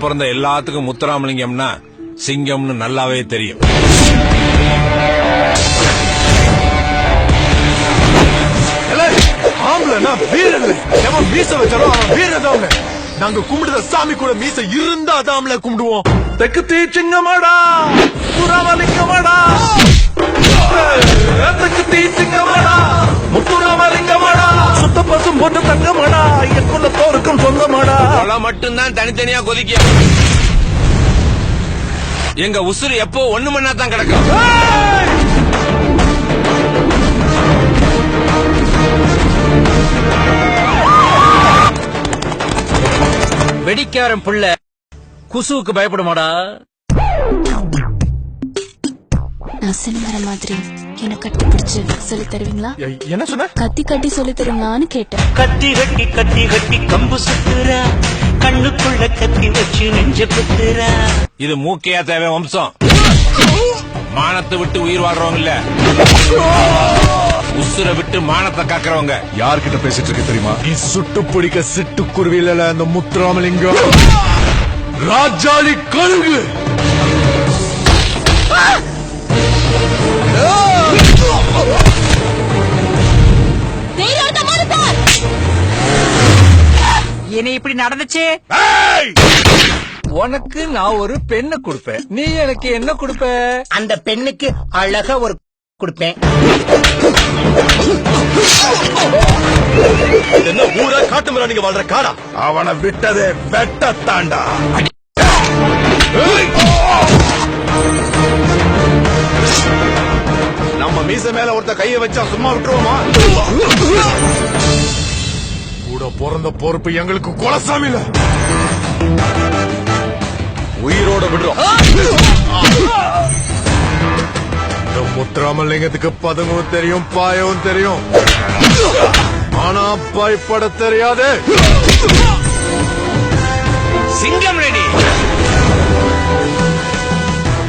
பிறந்த எல்லாத்துக்கும் முத்துராமலிங்கம்னா சிங்கம்னு நல்லாவே தெரியும். மீச வச்சாலும் அவன் வீரதாங்க. நாங்க கும்பிடுற சாமி கூட மீச இருந்தா தாம்ல கும்பிடுவோம். தெற்கு தீச்சிங்கமாடா முத்துராமலிங்கமாடா, தெற்கு தீச்சிங்கமாடா முத்துராமலிங்கமாடா, சுத்த பசும் போட்டு தங்கமாடா, எக்குள்ள தோருக்கும் சொந்தமாடா. மட்டும்தான் தனித்தனியா கொதிக்க. எங்க உசுறு எப்போ ஒண்ணு மண்ணா தான் கிடக்கும். வெடிக்காரன் புள்ள குசுவுக்கு பயப்படுமாடா? நான் சினிமா மாதிரி என்ன கட்டி பிடிச்சு சொல்லி தருவீங்களா? என்ன சொன்ன? கத்தி கட்டி சொல்லி தருவீங்களான்னு கேட்டேன். கத்தி கட்டி கம்பு சுத்துறா, கண்ணுக்குள்ள கத்தி வச்சு நெஞ்ச குத்துறா. இது மூக்கையா தேவை வம்சம். மானத்தை விட்டு உயிர் வாழ்றவங்க இல்ல, உசுரை விட்டு மானத்தை காக்குறவங்க. யார்கிட்ட பேசிட்டு இருக்க தெரியுமா? நீ சுட்டு பிடிக்க சிட்டுக்குருவி இல்ல, அந்த முத்துராமலிங்கம் ராஜாளி கழுகு. என்ன இப்படி நடந்துச்சு? உனக்கு நான் ஒரு பெண்ணை கொடுப்பேன், நீ எனக்கு என்ன கொடுப்ப? அந்த பெண்ணுக்கு அழகா ஒரு கொடுப்பேன். என்ன ஊரா காட்டு மரம் நீங்க வாழ்ற காடா? அவனை விட்டதே வெட்டத்தாண்டா. நம்ம மீச மேல ஒருத்த கைய வச்சா சும்மா விட்டுருவோமா? கூட பிறந்த பொறுப்பு எங்களுக்கு குலசாமி இல்ல, உயிரோட விடுறோம். இந்த முத்துராமலிங்கத்துக்கு பதுங்கவும் தெரியும், பாயவும் தெரியும், ஆனா பயப்பட தெரியாது. சிங்கம் ரெடி.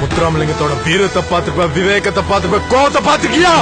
முத்துராமலிங்கத்தோட வீரத்தை பாத்துப்ப, விவேகத்தை பாத்துப்ப, கோபத்தை பாத்துக்கியா?